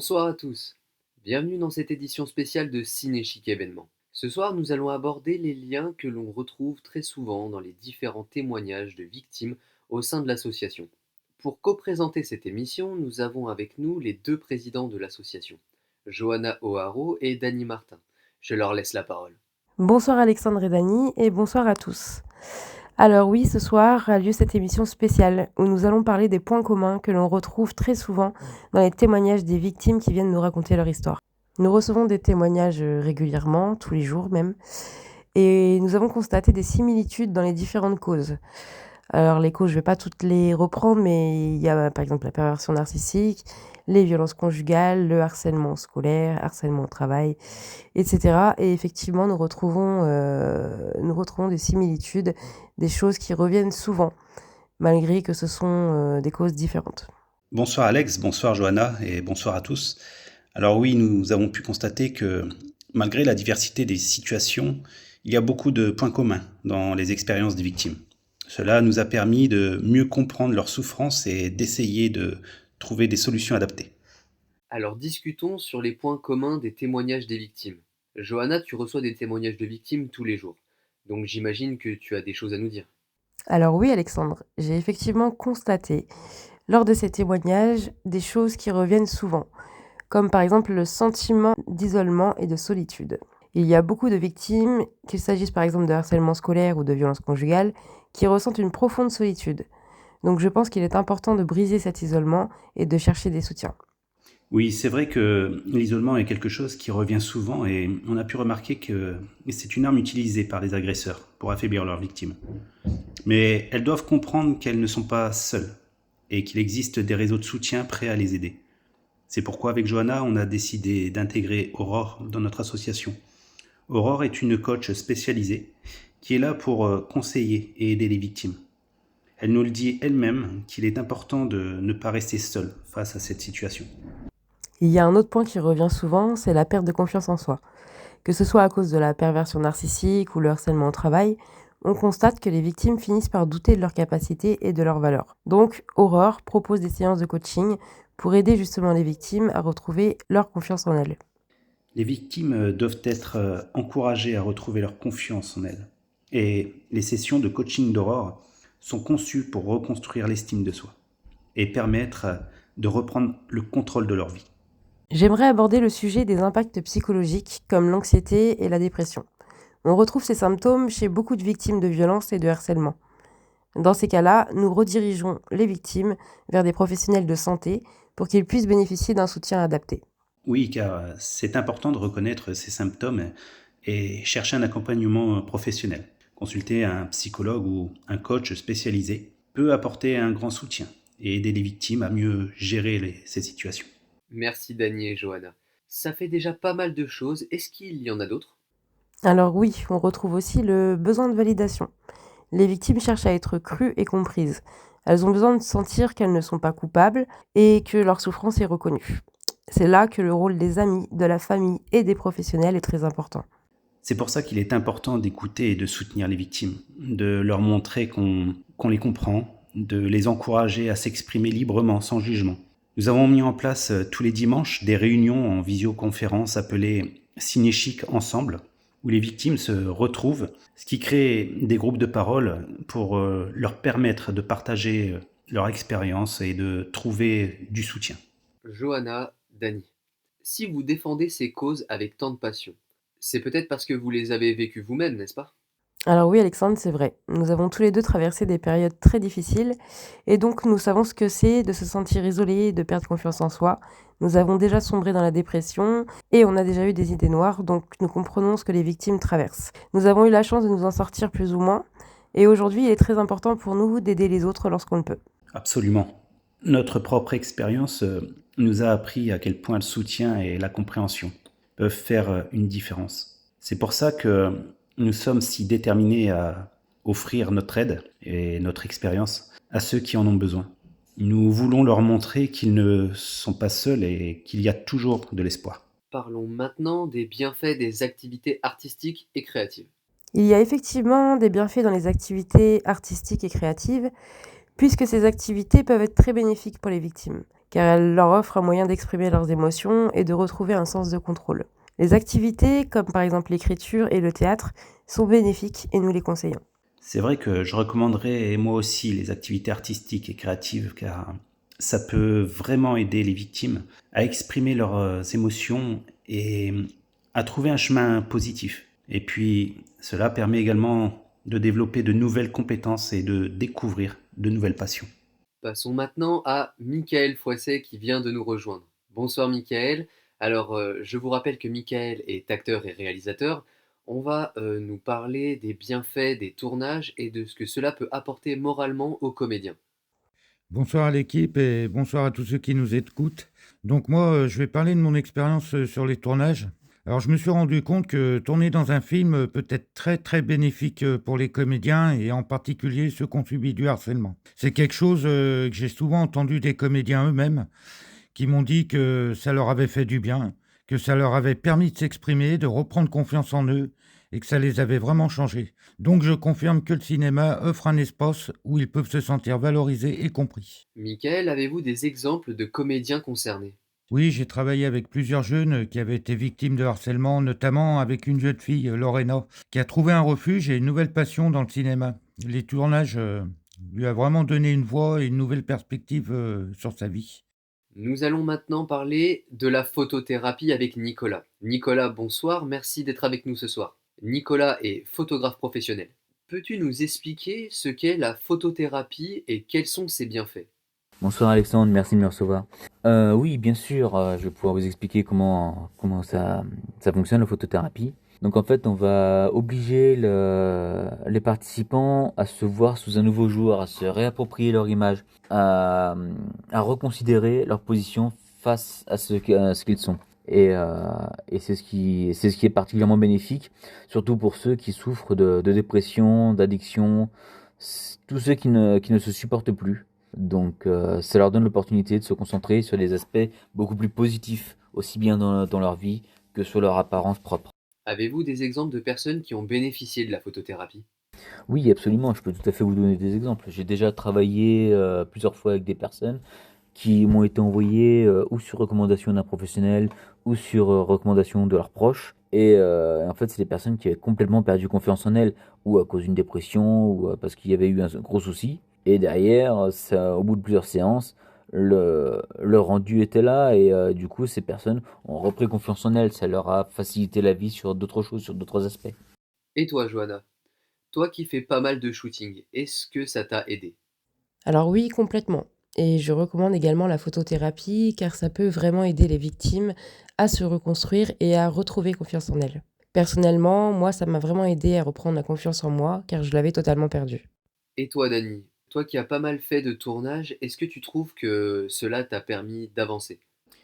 Bonsoir à tous. Bienvenue dans cette édition spéciale de Ciné Chic Événement. Ce soir, nous allons aborder les liens que l'on retrouve très souvent dans les différents témoignages de victimes au sein de l'association. Pour co-présenter cette émission, nous avons avec nous les deux présidents de l'association, Johanna O'Haraud et Dany Martin. Je leur laisse la parole. Bonsoir Alexandre et Dany et bonsoir à tous. Alors oui, ce soir a lieu cette émission spéciale où nous allons parler des points communs que l'on retrouve très souvent dans les témoignages des victimes qui viennent nous raconter leur histoire. Nous recevons des témoignages régulièrement, tous les jours même, et nous avons constaté des similitudes dans les différentes causes. Alors les causes, je ne vais pas toutes les reprendre, mais il y a par exemple la perversion narcissique, les violences conjugales, le harcèlement scolaire, harcèlement au travail, etc. Et effectivement, nous retrouvons des similitudes, des choses qui reviennent souvent, malgré que ce sont des causes différentes. Bonsoir Alex, bonsoir Johanna et bonsoir à tous. Alors oui, nous avons pu constater que malgré la diversité des situations, il y a beaucoup de points communs dans les expériences des victimes. Cela nous a permis de mieux comprendre leurs souffrances et d'essayer de trouver des solutions adaptées. Alors discutons sur les points communs des témoignages des victimes. Johanna, tu reçois des témoignages de victimes tous les jours, donc j'imagine que tu as des choses à nous dire. Alors oui, Alexandre, j'ai effectivement constaté, lors de ces témoignages, des choses qui reviennent souvent, comme par exemple le sentiment d'isolement et de solitude. Il y a beaucoup de victimes, qu'il s'agisse par exemple de harcèlement scolaire ou de violence conjugale, qui ressentent une profonde solitude. Donc je pense qu'il est important de briser cet isolement et de chercher des soutiens. Oui, c'est vrai que l'isolement est quelque chose qui revient souvent et on a pu remarquer que c'est une arme utilisée par les agresseurs pour affaiblir leurs victimes. Mais elles doivent comprendre qu'elles ne sont pas seules et qu'il existe des réseaux de soutien prêts à les aider. C'est pourquoi avec Johanna, on a décidé d'intégrer Aurore dans notre association. Aurore est une coach spécialisée qui est là pour conseiller et aider les victimes. Elle nous le dit elle-même qu'il est important de ne pas rester seule face à cette situation. Il y a un autre point qui revient souvent, c'est la perte de confiance en soi. Que ce soit à cause de la perversion narcissique ou le harcèlement au travail, on constate que les victimes finissent par douter de leurs capacités et de leurs valeurs. Donc, Aurore propose des séances de coaching pour aider justement les victimes à retrouver leur confiance en elles. Les victimes doivent être encouragées à retrouver leur confiance en elles. Et les sessions de coaching d'Aurore sont conçues pour reconstruire l'estime de soi et permettre de reprendre le contrôle de leur vie. J'aimerais aborder le sujet des impacts psychologiques comme l'anxiété et la dépression. On retrouve ces symptômes chez beaucoup de victimes de violences et de harcèlement. Dans ces cas-là, nous redirigeons les victimes vers des professionnels de santé pour qu'ils puissent bénéficier d'un soutien adapté. Oui, car c'est important de reconnaître ces symptômes et chercher un accompagnement professionnel. Consulter un psychologue ou un coach spécialisé peut apporter un grand soutien et aider les victimes à mieux gérer ces situations. Merci Dany et Johanna. Ça fait déjà pas mal de choses, est-ce qu'il y en a d'autres? Alors oui, on retrouve aussi le besoin de validation. Les victimes cherchent à être crues et comprises. Elles ont besoin de sentir qu'elles ne sont pas coupables et que leur souffrance est reconnue. C'est là que le rôle des amis, de la famille et des professionnels est très important. C'est pour ça qu'il est important d'écouter et de soutenir les victimes, de leur montrer qu'on les comprend, de les encourager à s'exprimer librement, sans jugement. Nous avons mis en place tous les dimanches des réunions en visioconférence appelées Ciné Chic Ensemble, où les victimes se retrouvent, ce qui crée des groupes de parole pour leur permettre de partager leur expérience et de trouver du soutien. Johanna, Dany, si vous défendez ces causes avec tant de passion, c'est peut-être parce que vous les avez vécues vous-même, n'est-ce pas? Alors oui, Alexandre, c'est vrai. Nous avons tous les deux traversé des périodes très difficiles et donc nous savons ce que c'est de se sentir isolé et de perdre confiance en soi. Nous avons déjà sombré dans la dépression et on a déjà eu des idées noires, donc nous comprenons ce que les victimes traversent. Nous avons eu la chance de nous en sortir plus ou moins et aujourd'hui, il est très important pour nous d'aider les autres lorsqu'on le peut. Absolument. Notre propre expérience nous a appris à quel point le soutien et la compréhension peuvent faire une différence. C'est pour ça que nous sommes si déterminés à offrir notre aide et notre expérience à ceux qui en ont besoin. Nous voulons leur montrer qu'ils ne sont pas seuls et qu'il y a toujours de l'espoir. Parlons maintenant des bienfaits des activités artistiques et créatives. Il y a effectivement des bienfaits dans les activités artistiques et créatives puisque ces activités peuvent être très bénéfiques pour les victimes. car elle leur offre un moyen d'exprimer leurs émotions et de retrouver un sens de contrôle. Les activités, comme par exemple l'écriture et le théâtre, sont bénéfiques et nous les conseillons. C'est vrai que je recommanderais moi aussi les activités artistiques et créatives car ça peut vraiment aider les victimes à exprimer leurs émotions et à trouver un chemin positif. Et puis cela permet également de développer de nouvelles compétences et de découvrir de nouvelles passions. Passons maintenant à Michael Foisset qui vient de nous rejoindre. Bonsoir Michael. Alors, je vous rappelle que Michael est acteur et réalisateur. On va nous parler des bienfaits des tournages et de ce que cela peut apporter moralement aux comédiens. Bonsoir à l'équipe et bonsoir à tous ceux qui nous écoutent. Donc moi, je vais parler de mon expérience sur les tournages. Alors je me suis rendu compte que tourner dans un film peut être très très bénéfique pour les comédiens et en particulier ceux qui ont subi du harcèlement. C'est quelque chose que j'ai souvent entendu des comédiens eux-mêmes qui m'ont dit que ça leur avait fait du bien, que ça leur avait permis de s'exprimer, de reprendre confiance en eux et que ça les avait vraiment changés. Donc je confirme que le cinéma offre un espace où ils peuvent se sentir valorisés et compris. Michael, avez-vous des exemples de comédiens concernés? Oui, j'ai travaillé avec plusieurs jeunes qui avaient été victimes de harcèlement, notamment avec une jeune fille, Lorena, qui a trouvé un refuge et une nouvelle passion dans le cinéma. Les tournages lui a vraiment donné une voix et une nouvelle perspective sur sa vie. Nous allons maintenant parler de la photothérapie avec Nicolas. Nicolas, bonsoir, merci d'être avec nous ce soir. Nicolas est photographe professionnel. Peux-tu nous expliquer ce qu'est la photothérapie et quels sont ses bienfaits? Bonsoir Alexandre, merci de me recevoir. Oui, bien sûr, je vais pouvoir vous expliquer comment ça fonctionne la photothérapie. Donc en fait, on va obliger les participants à se voir sous un nouveau jour, à se réapproprier leur image, à reconsidérer leur position face à ce qu'ils sont. Et c'est ce qui est particulièrement bénéfique, surtout pour ceux qui souffrent de dépression, d'addiction, tous ceux qui ne se supportent plus. Donc, ça leur donne l'opportunité de se concentrer sur des aspects beaucoup plus positifs, aussi bien dans leur vie que sur leur apparence propre. Avez-vous des exemples de personnes qui ont bénéficié de la photothérapie? Oui, absolument, je peux tout à fait vous donner des exemples. J'ai déjà travaillé plusieurs fois avec des personnes qui m'ont été envoyées ou sur recommandation d'un professionnel ou sur recommandation de leurs proches. Et en fait, c'est des personnes qui avaient complètement perdu confiance en elles, ou à cause d'une dépression, ou parce qu'il y avait eu un gros souci. Et derrière, ça, au bout de plusieurs séances, le rendu était là, et du coup, ces personnes ont repris confiance en elles. Ça leur a facilité la vie sur d'autres choses, sur d'autres aspects. Et toi, Johanna? Toi qui fais pas mal de shooting, est-ce que ça t'a aidé? Alors oui, complètement. Et je recommande également la photothérapie car ça peut vraiment aider les victimes à se reconstruire et à retrouver confiance en elles. Personnellement, moi, ça m'a vraiment aidé à reprendre la confiance en moi car je l'avais totalement perdue. Et toi, Dany? Toi qui as pas mal fait de tournage, est-ce que tu trouves que cela t'a permis d'avancer?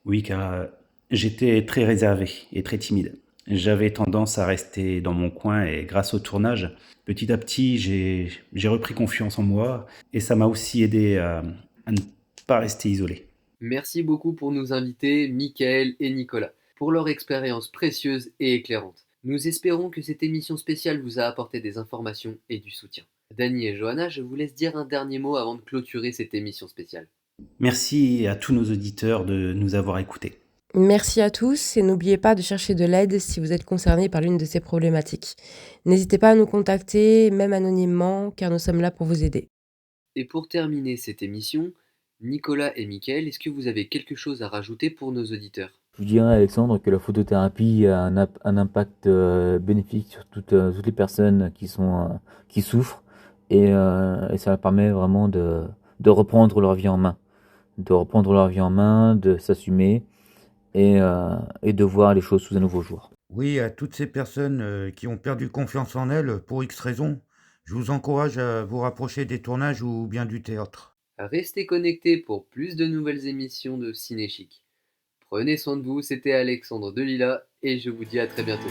Oui, car j'étais très réservé et très timide. J'avais tendance à rester dans mon coin et grâce au tournage, petit à petit, j'ai repris confiance en moi et ça m'a aussi aidé à ne pas rester isolé. Merci beaucoup pour nous inviter, Michael et Nicolas, pour leur expérience précieuse et éclairante. Nous espérons que cette émission spéciale vous a apporté des informations et du soutien. Dany et Johanna, je vous laisse dire un dernier mot avant de clôturer cette émission spéciale. Merci à tous nos auditeurs de nous avoir écoutés. Merci à tous et n'oubliez pas de chercher de l'aide si vous êtes concerné par l'une de ces problématiques. N'hésitez pas à nous contacter, même anonymement, car nous sommes là pour vous aider. Et pour terminer cette émission, Nicolas et Michael, est-ce que vous avez quelque chose à rajouter pour nos auditeurs? Je vous dirais, Alexandre, que la photothérapie a un impact bénéfique sur toutes les personnes qui souffrent, et ça leur permet vraiment de reprendre leur vie en main, de s'assumer et de voir les choses sous un nouveau jour. Oui, à toutes ces personnes qui ont perdu confiance en elles pour X raisons, je vous encourage à vous rapprocher des tournages ou bien du théâtre. Restez connectés pour plus de nouvelles émissions de Ciné Chic. Prenez soin de vous, c'était Alexandre Delila et je vous dis à très bientôt.